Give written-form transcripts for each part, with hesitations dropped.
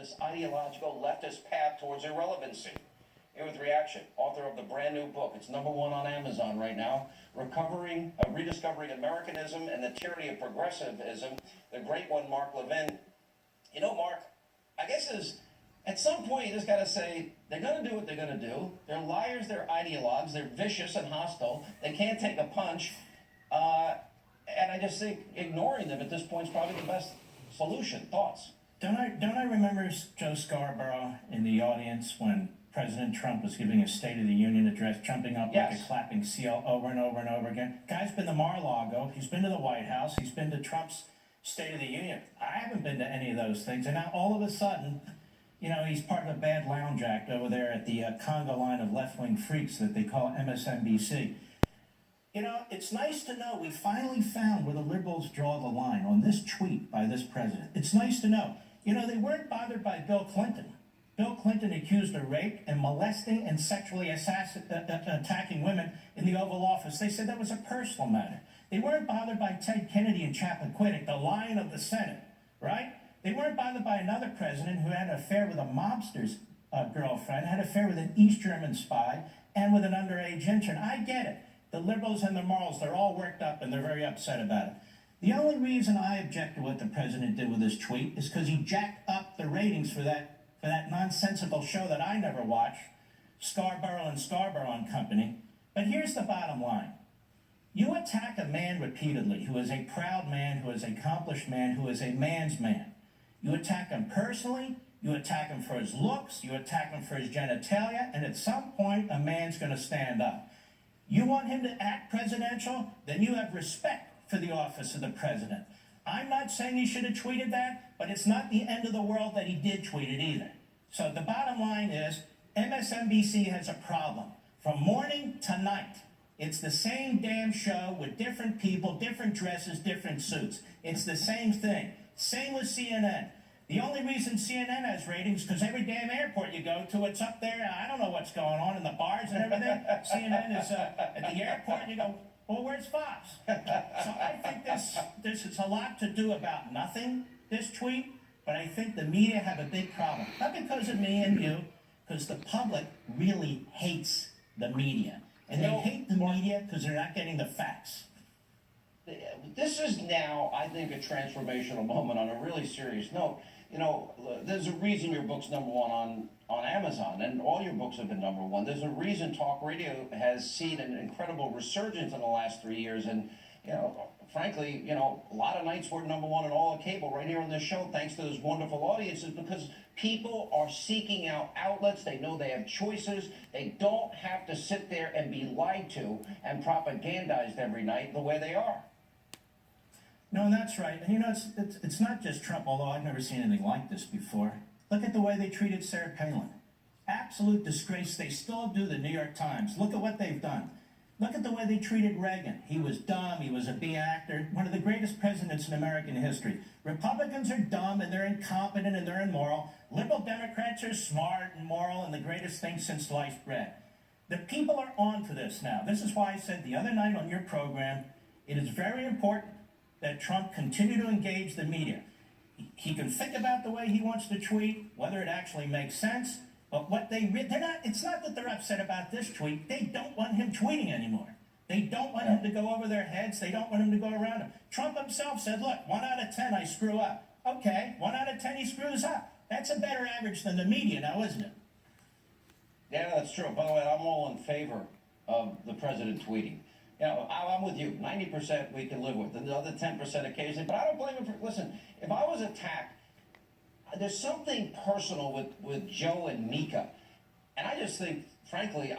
this ideological leftist path towards irrelevancy. Here with reaction, author of the brand new book. It's #1 on Amazon right now. Rediscovering Americanism and the Tyranny of Progressivism. The great one, Mark Levin. You know, Mark, I guess at some point you just got to say, they're going to do what they're going to do. They're liars, they're ideologues, they're vicious and hostile. They can't take a punch. And I just think ignoring them at this point is probably the best solution. Thoughts? Don't I remember Joe Scarborough in the audience when President Trump was giving a State of the Union address, jumping up like a clapping seal over and over and over again? Guy's been to Mar-a-Lago. He's been to the White House. He's been to Trump's State of the Union. I haven't been to any of those things. And now all of a sudden, you know, he's part of a bad lounge act over there at the Congo line of left-wing freaks that they call Msnbc. You know, it's nice to know we finally found where the liberals draw the line on this tweet by this president. It's nice to know. You know, they weren't bothered by Bill Clinton. Bill Clinton accused of rape and molesting and sexually attacking women in the Oval Office. They said that was a personal matter. They weren't bothered by Ted Kennedy and Chappaquiddick, the lion of the Senate, right? They weren't bothered by another president who had an affair with a mobster's girlfriend, had an affair with an East German spy, and with an underage intern. I get it. The liberals and the morals, they're all worked up and they're very upset about it. The only reason I object to what the president did with his tweet is because he jacked up the ratings for that nonsensical show that I never watched, Scarborough and Scarborough and Company. But here's the bottom line. You attack a man repeatedly who is a proud man, who is an accomplished man, who is a man's man. You attack him personally, you attack him for his looks, you attack him for his genitalia, and at some point a man's going to stand up. You want him to act presidential? Then you have respect for the office of the president. I'm not saying he should have tweeted that, but it's not the end of the world that he did tweet it either. So the bottom line is, MSNBC has a problem. From morning to night, it's the same damn show with different people, different dresses, different suits. It's the same thing. Same with CNN. The only reason CNN has ratings is because every damn airport you go to, it's up there. I don't know what's going on in the bars and everything. CNN is at the airport, and you go, well, where's Fox? So I think this is a lot to do about nothing, this tweet, but I think the media have a big problem. Not because of me and you, because the public really hates the media. And they hate the media because they're not getting the facts. This is now, I think, a transformational moment on a really serious note. You know, there's a reason your book's #1 on Amazon, and all your books have been #1. There's a reason talk radio has seen an incredible resurgence in the last 3 years, and, you know, frankly, you know, a lot of nights we're #1 in all of cable right here on this show, thanks to those wonderful audiences, because people are seeking out outlets. They know they have choices. They don't have to sit there and be lied to and propagandized every night the way they are. No, that's right. And you know, it's not just Trump, although I've never seen anything like this before. Look at the way they treated Sarah Palin. Absolute disgrace. They still do, the New York Times. Look at what they've done. Look at the way they treated Reagan. He was dumb. He was a B actor. One of the greatest presidents in American history. Republicans are dumb and they're incompetent and they're immoral. Liberal Democrats are smart and moral and the greatest thing since sliced bread. The people are on to this now. This is why I said the other night on your program, it is very important that Trump continue to engage the media. He can think about the way he wants to tweet, whether it actually makes sense, but what it's not that they're upset about this tweet. They don't want him tweeting anymore. They don't want him to go over their heads. They don't want him to go around them. Trump himself said, look, 1 out of 10 I screw up. Okay, 1 out of 10 he screws up. That's a better average than the media now, isn't it? Yeah, that's true. By the way, I'm all in favor of the president tweeting. You know, I'm with you. 90% we can live with, and the other 10% occasionally. But I don't blame him for. Listen, if I was attacked, there's something personal with Joe and Mika, and I just think, frankly,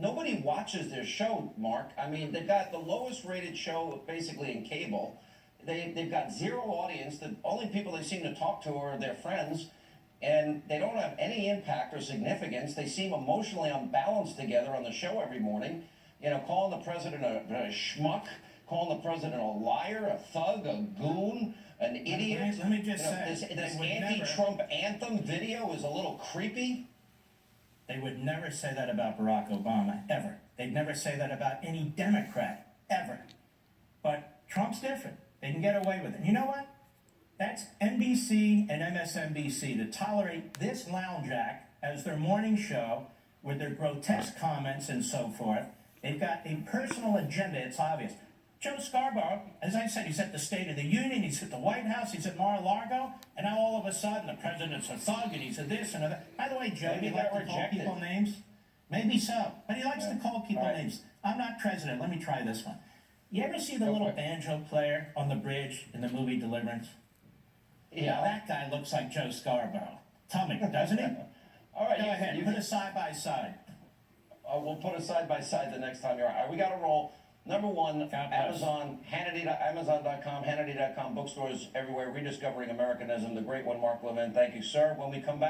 nobody watches their show, Mark. I mean, they've got the lowest rated show basically in cable. They've got zero audience. The only people they seem to talk to are their friends, and they don't have any impact or significance. They seem emotionally unbalanced together on the show every morning. You know, calling the president a schmuck, calling the president a liar, a thug, a goon, an idiot. Let me just say, this anti-Trump anthem video is a little creepy. They would never say that about Barack Obama, ever. They'd never say that about any Democrat, ever. But Trump's different. They can get away with it. You know what? That's NBC and MSNBC to tolerate this lounge act as their morning show with their grotesque comments and so forth. They've got a personal agenda, it's obvious. Joe Scarborough, as I said, he's at the State of the Union, he's at the White House, he's at Mar-a-Lago, and now all of a sudden the president's a thug and he's a this and a that. By the way, Joe, Maybe you like got to call rejected. people names? Maybe so, but he likes to call people All right. names. I'm not president, let me try this one. You ever see the Go little for it. banjo player on the bridge in the movie Deliverance? Now, Yeah. that guy looks like Joe Scarborough. Tell me, doesn't he? All right. Go ahead, put us side by side. We'll put it side by side the next time you're on. All right, we got to roll. Number one, God bless. Amazon, Amazon.com, Hannity.com, bookstores everywhere, rediscovering Americanism, the great one, Mark Levin. Thank you, sir. When we come back.